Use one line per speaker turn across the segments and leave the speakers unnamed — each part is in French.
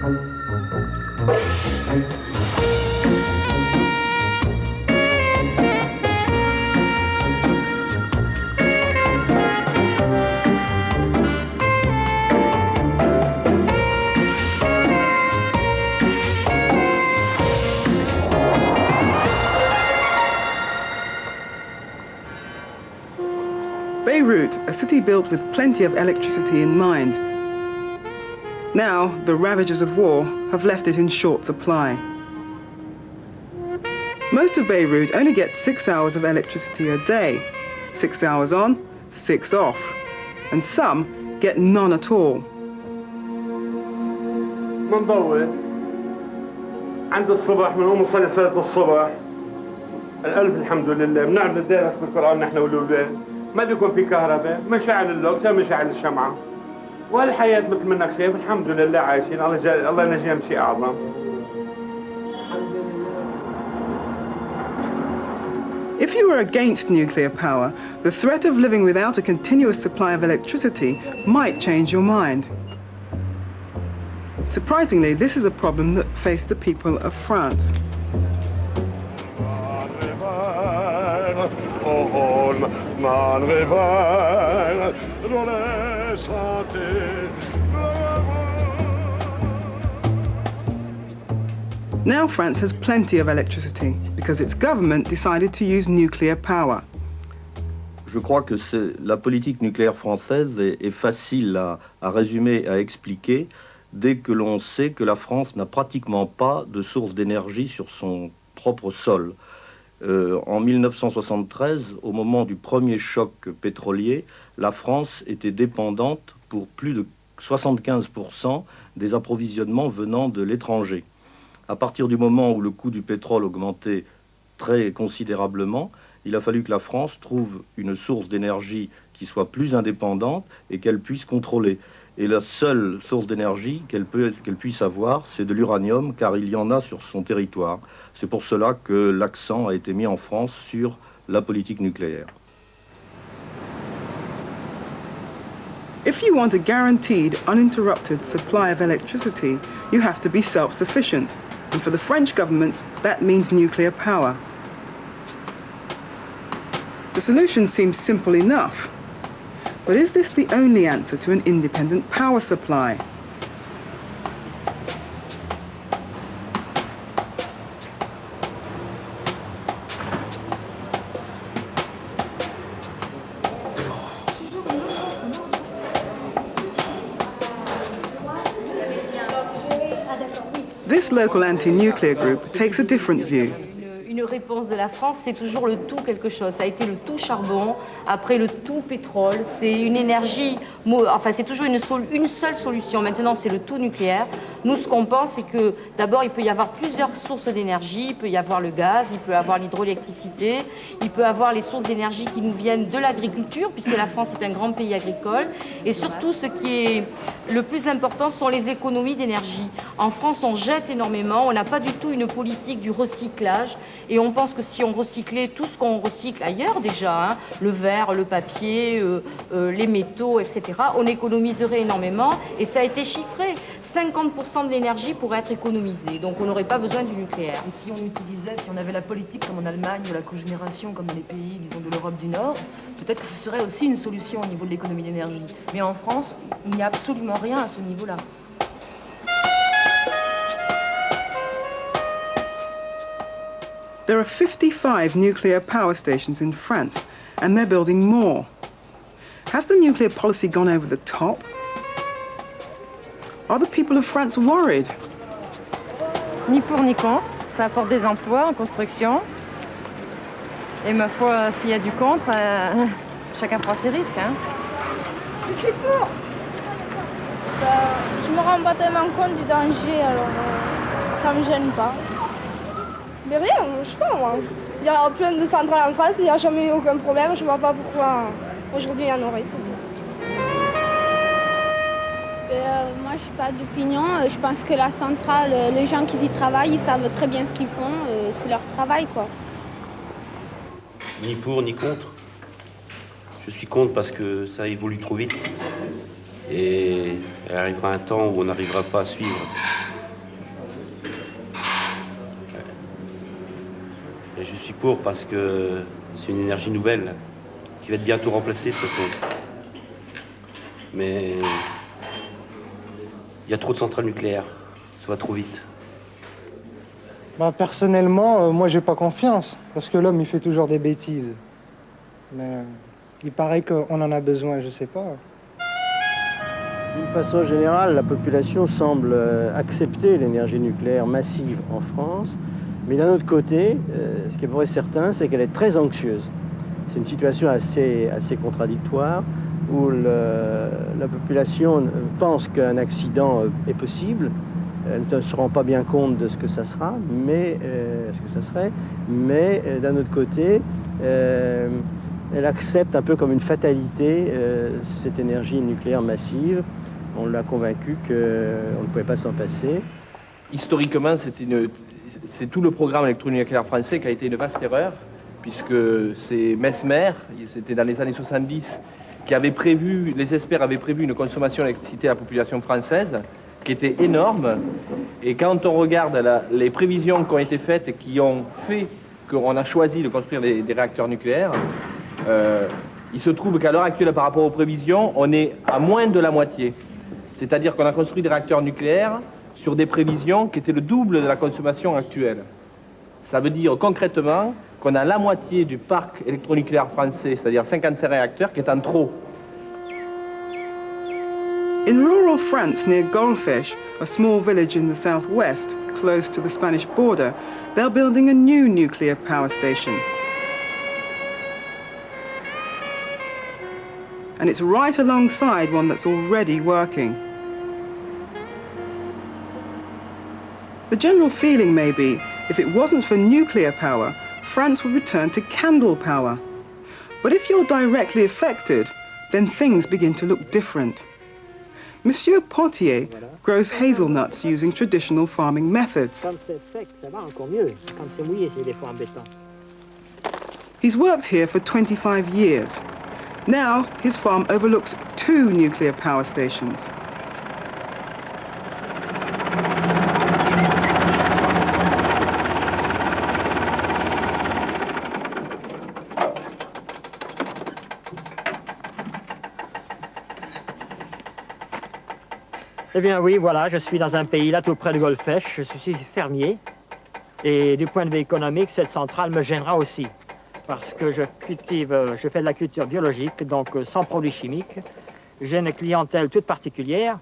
Beirut, a city built with plenty of electricity in mind. Now, the ravages of war have left it in short supply. Most of Beirut only gets 6 hours of electricity a day. 6 hours on, 6 off. And some get none at all.
منضوي عند الصبح بنقوم نصلي صلاة الصبح الألف الحمد لله بنعمل ندرس بالقرآن نحن والأولاد ما بيكون في كهرباء مشاعل اللوكسة مشاعل الشمعة والحياة مثل منك شايف الحمد لله عايشين الله ينجينا بشيء أعظم.
If you were against nuclear power, the threat of living without a continuous supply of electricity might change your mind. Surprisingly, this is a problem that faced the people of France. Now France has plenty of electricity because its government decided to use nuclear power.
Je crois que la politique nucléaire française est facile à résumer, à expliquer, dès que l'on sait que la France n'a pratiquement pas de source d'énergie sur son propre sol. En 1973, au moment du premier choc pétrolier, la France était dépendante pour plus de 75% des approvisionnements venant de l'étranger. À partir du moment où le coût du pétrole augmentait très considérablement, il a fallu que la France trouve une source d'énergie qui soit plus indépendante et qu'elle puisse contrôler. Et la seule source d'énergie qu'elle puisse avoir, c'est de l'uranium, car il y en a sur son territoire. C'est pour cela que l'accent a été mis en France sur la politique nucléaire.
If you want a guaranteed, uninterrupted supply of electricity, you have to be self-sufficient. And for the French government, that means nuclear power. The solution seems simple enough. But is this the only answer to an independent power supply? This local anti-nuclear group takes a different view.
Une réponse de la France, c'est toujours le tout quelque chose. Ça a été le tout charbon, après le tout pétrole. C'est une énergie, enfin c'est toujours une seule solution. Maintenant, c'est le tout nucléaire. Nous, ce qu'on pense, c'est que d'abord, il peut y avoir plusieurs sources d'énergie. Il peut y avoir le gaz, il peut y avoir l'hydroélectricité, il peut y avoir les sources d'énergie qui nous viennent de l'agriculture, puisque la France est un grand pays agricole. Et surtout, ce qui est le plus important sont les économies d'énergie. En France, on jette énormément. On n'a pas du tout une politique du recyclage. Et on pense que si on recyclait tout ce qu'on recycle ailleurs déjà, hein, le verre, le papier, les métaux, etc., on économiserait énormément. Et ça a été chiffré. 50% de l'énergie pourrait être économisée. Donc on n'aurait pas besoin du nucléaire.
Et si on utilisait, si on avait la politique comme en Allemagne ou la cogénération comme dans les pays, disons, de l'Europe du Nord, peut-être que ce serait aussi une solution au niveau de l'économie d'énergie. Mais en France, il n'y a absolument rien à ce niveau-là.
There are 55 nuclear power stations in France, and they're building more. Has the nuclear policy gone over the top? Are the people of France worried?
Ni pour ni contre. Ça apporte des emplois en construction. Et ma foi, s'il y a du contre, chacun prend ses risques. Hein.
Je suis pour. Je me rends pas tellement compte du danger, alors ça me gêne pas. Mais rien, je sais pas moi. Il y a plein de centrales en France, il n'y a jamais eu aucun problème. Je vois pas pourquoi aujourd'hui il y en aurait.
Moi, je n'ai pas d'opinion. Je pense que la centrale, les gens qui y travaillent, ils savent très bien ce qu'ils font. C'est leur travail, quoi.
Ni pour, ni contre. Je suis contre parce que ça évolue trop vite. Et il arrivera un temps où on n'arrivera pas à suivre. Et je suis pour parce que c'est une énergie nouvelle qui va être bientôt remplacée de toute façon. Mais il y a trop de centrales nucléaires, ça va trop vite.
Bah, personnellement, moi j'ai pas confiance, parce que l'homme il fait toujours des bêtises. Mais il paraît qu'on en a besoin, je sais pas.
D'une façon générale, la population semble accepter l'énergie nucléaire massive en France, mais d'un autre côté, ce qui est pour certain, c'est qu'elle est très anxieuse. C'est une situation assez contradictoire, où la population pense qu'un accident est possible. Elle ne se rend pas bien compte de ce que ça sera, mais d'un autre côté, elle accepte un peu comme une fatalité cette énergie nucléaire massive. On l'a convaincu qu'on ne pouvait pas s'en passer.
Historiquement, c'est tout le programme électronucléaire français qui a été une vaste erreur, puisque c'est Mesmer, c'était dans les années 70, qui avait prévu, les experts avaient prévu une consommation d'électricité à la population française qui était énorme. Et quand on regarde les prévisions qui ont été faites et qui ont fait qu'on a choisi de construire des réacteurs nucléaires, il se trouve qu'à l'heure actuelle, par rapport aux prévisions, on est à moins de la moitié. C'est-à-dire qu'on a construit des réacteurs nucléaires sur des prévisions qui étaient le double de la consommation actuelle. Ça veut dire concrètement qu'on a la moitié du parc électronucléaire français, c'est-à-dire 55 réacteurs, qui est en trop.
In rural France near Goldfish, a small village in the southwest, close to the Spanish border, they're building a new nuclear power station. And it's right alongside one that's already working. The general feeling may be, if it wasn't for nuclear power, France would return to candle power. But if you're directly affected, then things begin to look different. Monsieur Potier grows hazelnuts using traditional farming methods.
Quand c'est sec, ça va encore mieux. Quand c'est mouillé, c'est des fois embêtant.
He's worked here for 25 years. Now, his farm overlooks 2 nuclear power stations.
Eh bien oui, voilà, je suis dans un pays là tout près de Golfech, je suis fermier. Et du point de vue économique, cette centrale me gênera aussi. Parce que je fais de la culture biologique, donc sans produits chimiques. J'ai une clientèle toute particulière.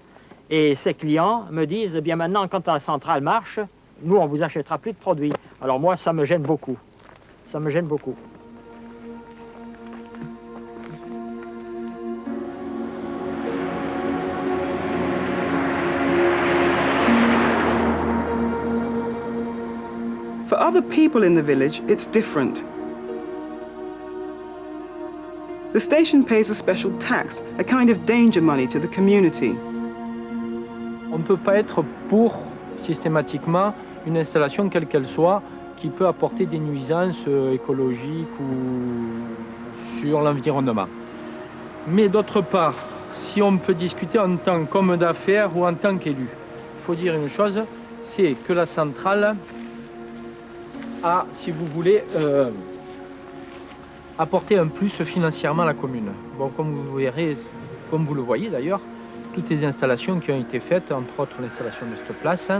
Et ces clients me disent, eh bien maintenant, quand la centrale marche, nous, on vous achètera plus de produits. Alors moi, ça me gêne beaucoup. Ça me gêne beaucoup.
For other people in the village, it's different. The station pays a special tax, a kind of danger money to the community.
On ne peut pas être pour, systématiquement, une installation, quelle qu'elle soit, qui peut apporter des nuisances écologiques ou sur l'environnement. Mais d'autre part, si on peut discuter en tant qu'homme d'affaires ou en tant qu'élu, il faut dire une chose, c'est que la centrale a, si vous voulez, apporter un plus financièrement à la commune. Bon, comme vous verrez, comme vous le voyez d'ailleurs, toutes les installations qui ont été faites, entre autres l'installation de cette place,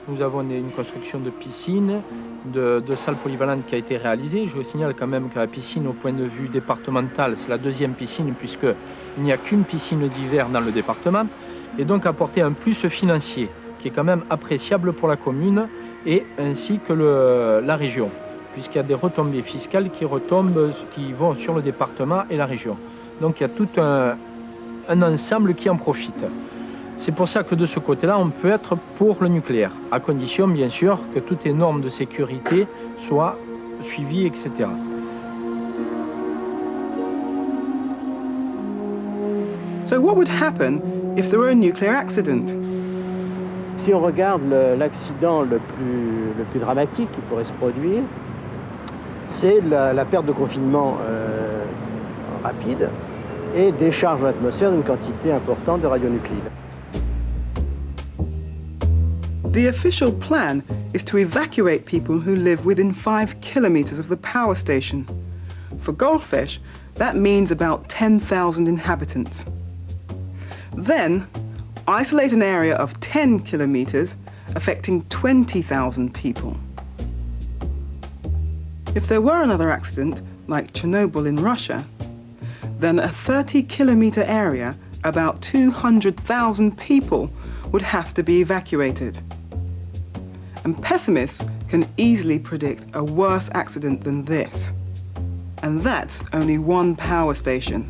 nous avons une construction de piscine, de salles polyvalentes qui a été réalisée. Je vous signale quand même que la piscine, au point de vue départemental, c'est la 2e piscine, puisqu'il n'y a qu'une piscine d'hiver dans le département, et donc apporter un plus financier, qui est quand même appréciable pour la commune, et ainsi que la région, puisqu'il y a des retombées fiscales qui vont sur le département et la région. Donc il y a tout un ensemble qui en profite. C'est pour ça que de ce côté-là, on peut être pour le nucléaire, à condition bien sûr que toutes les normes de sécurité soient suivies, etc.
So what would happen if there were a nuclear accident?
Si on regarde l'accident le plus dramatique qui pourrait se produire, c'est la perte de confinement rapide et décharge dans l'atmosphère d'une quantité importante de radionuclides.
The official plan is to evacuate people who live within 5 kilometers of the power station. For Goldfish, that means about 10,000 inhabitants. Then, isolate an area of 10 kilometers, affecting 20,000 people. If there were another accident, like Chernobyl in Russia, then a 30-kilometer area, about 200,000 people, would have to be evacuated. And pessimists can easily predict a worse accident than this. And that's only one power station.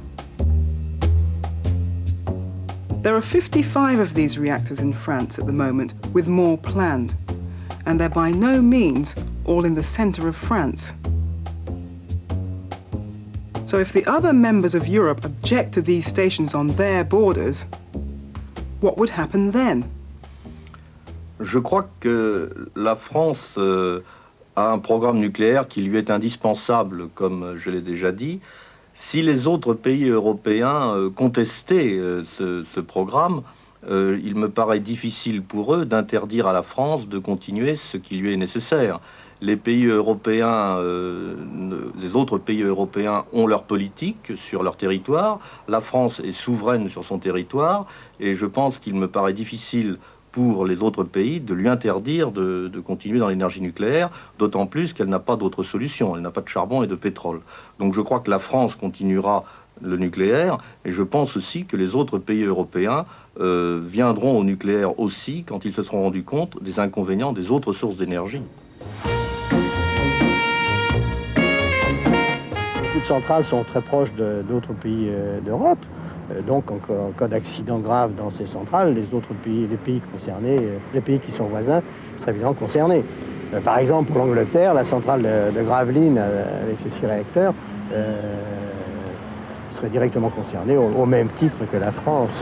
There are 55 of these reactors in France at the moment, with more planned. And they're by no means all in the center of France. So if the other members of Europe object to these stations on their borders, what would happen then?
Je crois que la France a un programme nucléaire qui lui est indispensable, comme je l'ai déjà dit. Si les autres pays européens contestaient ce programme, il me paraît difficile pour eux d'interdire à la France de continuer ce qui lui est nécessaire. Les pays européens, les autres pays européens ont leur politique sur leur territoire. La France est souveraine sur son territoire et je pense qu'il me paraît difficile pour les autres pays de lui interdire de continuer dans l'énergie nucléaire, d'autant plus qu'elle n'a pas d'autre solution, elle n'a pas de charbon et de pétrole. Donc je crois que la France continuera le nucléaire, et je pense aussi que les autres pays européens viendront au nucléaire aussi quand ils se seront rendus compte des inconvénients des autres sources d'énergie.
Beaucoup de centrales sont très proches d'autres pays d'Europe. Donc, en cas d'accident grave dans ces centrales, les autres pays, les pays concernés, les pays qui sont voisins, seraient évidemment concernés. Par exemple, pour l'Angleterre, la centrale de Gravelines, avec ses 6 réacteurs, serait directement concernée au même titre que la France.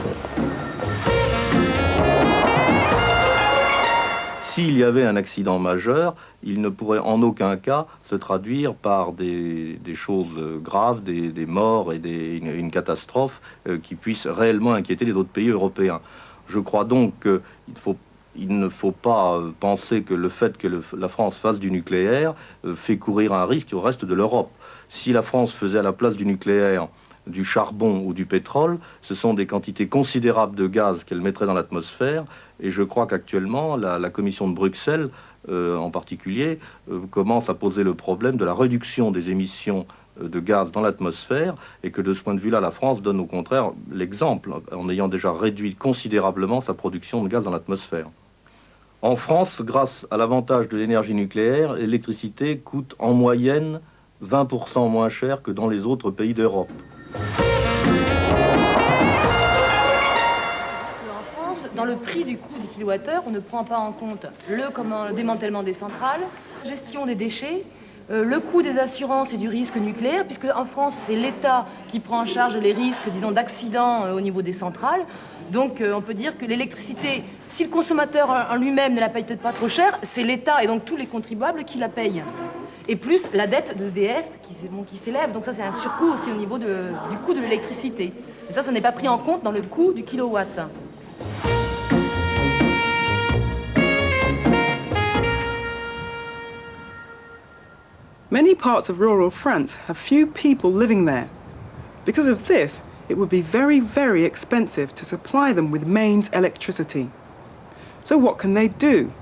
S'il y avait un accident majeur, il ne pourrait en aucun cas se traduire par des choses graves, des morts et une catastrophe qui puissent réellement inquiéter les autres pays européens. Je crois donc qu'il ne faut pas penser que le fait que la France fasse du nucléaire fait courir un risque au reste de l'Europe. Si la France faisait à la place du nucléaire du charbon ou du pétrole, ce sont des quantités considérables de gaz qu'elle mettrait dans l'atmosphère, et je crois qu'actuellement, la Commission de Bruxelles, en particulier, commence à poser le problème de la réduction des émissions de gaz dans l'atmosphère, et que de ce point de vue-là, la France donne au contraire l'exemple, en ayant déjà réduit considérablement sa production de gaz dans l'atmosphère. En France, grâce à l'avantage de l'énergie nucléaire, l'électricité coûte en moyenne 20% moins cher que dans les autres pays d'Europe.
En France, dans le prix du coût du kilowattheure, on ne prend pas en compte le démantèlement des centrales, gestion des déchets, le coût des assurances et du risque nucléaire, puisque en France, c'est l'État qui prend en charge les risques, disons, d'accidents au niveau des centrales. Donc on peut dire que l'électricité, si le consommateur en lui-même ne la paye peut-être pas trop cher, c'est l'État et donc tous les contribuables qui la payent. Et plus la dette d'EDF qui s'élève. Donc ça, c'est un surcoût aussi au niveau du coût de l'électricité. Et ça n'est pas pris en compte dans le coût du kilowatt.
Many parts of rural France have few people living there. Because of this, it would be very, very expensive to supply them with mains electricity. So what can they do?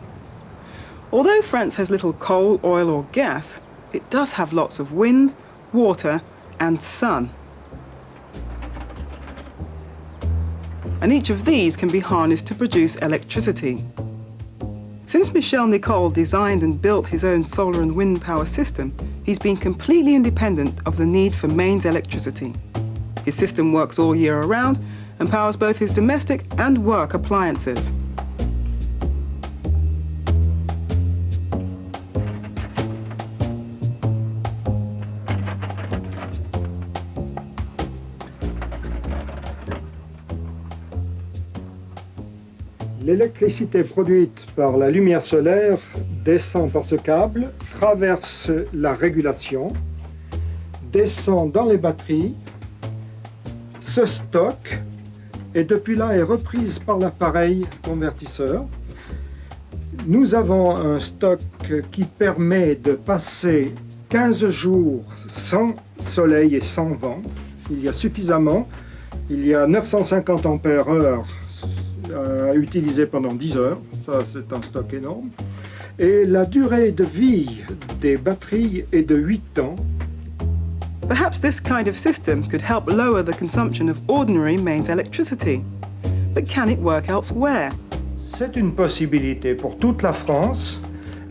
Although France has little coal, oil or gas, it does have lots of wind, water and sun. And each of these can be harnessed to produce electricity. Since Michel Nicole designed and built his own solar and wind power system, he's been completely independent of the need for mains electricity. His system works all year around and powers both his domestic and work appliances.
L'électricité produite par la lumière solaire descend par ce câble, traverse la régulation, descend dans les batteries, se stocke et depuis là est reprise par l'appareil convertisseur. Nous avons un stock qui permet de passer 15 jours sans soleil et sans vent. Il y a suffisamment. Il y a 950 ampères-heure à utiliser pendant 10 heures. Ça, c'est un stock énorme. Et la durée de vie des batteries est de 8 ans.
Perhaps this kind of system could help lower the consumption of ordinary mains electricity. But can it work elsewhere?
C'est une possibilité pour toute la France,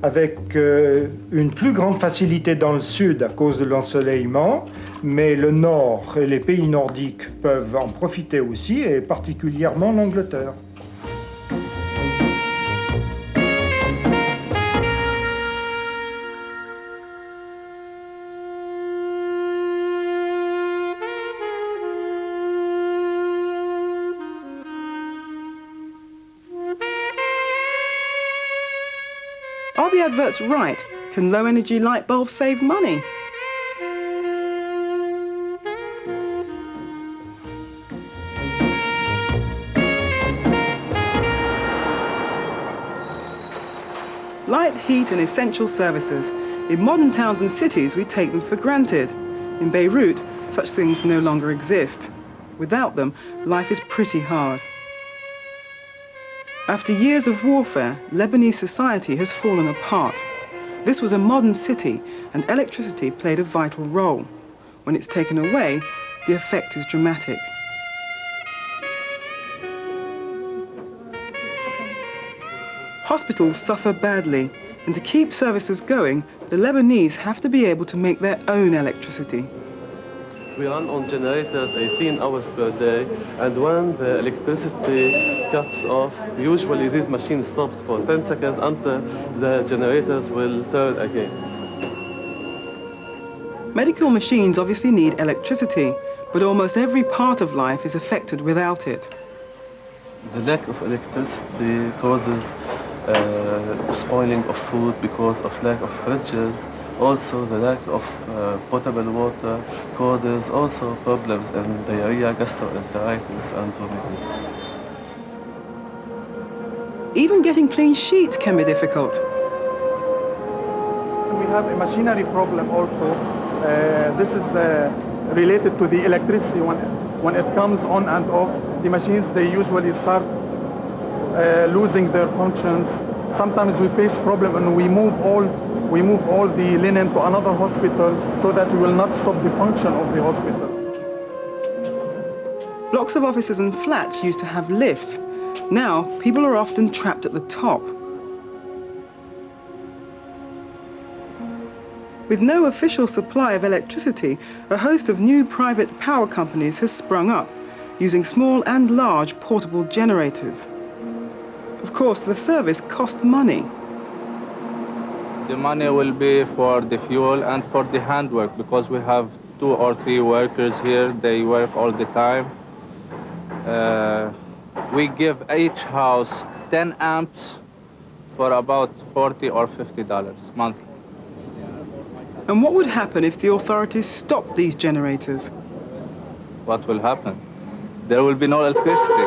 avec une plus grande facilité dans le sud à cause de l'ensoleillement, mais le nord et les pays nordiques peuvent en profiter aussi, et particulièrement l'Angleterre.
Are the adverts right? Can low-energy light bulbs save money? Light, heat and essential services. In modern towns and cities, we take them for granted. In Beirut, such things no longer exist. Without them, life is pretty hard. After years of warfare, Lebanese society has fallen apart. This was a modern city, and electricity played a vital role. When it's taken away, the effect is dramatic. Hospitals suffer badly, and to keep services going, the Lebanese have to be able to make their own electricity.
We run on generators 18 hours per day, and when the electricity cuts off, usually this machine stops for 10 seconds until the generators will turn again.
Medical machines obviously need electricity, but almost every part of life is affected without it.
The lack of electricity causes spoiling of food because of lack of fridges. Also, the lack of potable water causes also problems in diarrhea, gastroenteritis, and vomiting.
Even getting clean sheets can be difficult.
We have a machinery problem also. This is related to the electricity. When it comes on and off, the machines, they usually start losing their functions. Sometimes we face problem and we move all the linen to another hospital so that we will not stop the function of the hospital.
Blocks of offices and flats used to have lifts. Now, people are often trapped at the top. With no official supply of electricity, a host of new private power companies has sprung up, using small and large portable generators. Of course, the service costs money.
The money will be for the fuel and for the handwork, because we have 2 or 3 workers here. They work all the time. We give each house 10 amps for about $40 or $50 monthly.
And what would happen if the authorities stopped these generators?
What will happen? There will be no electricity.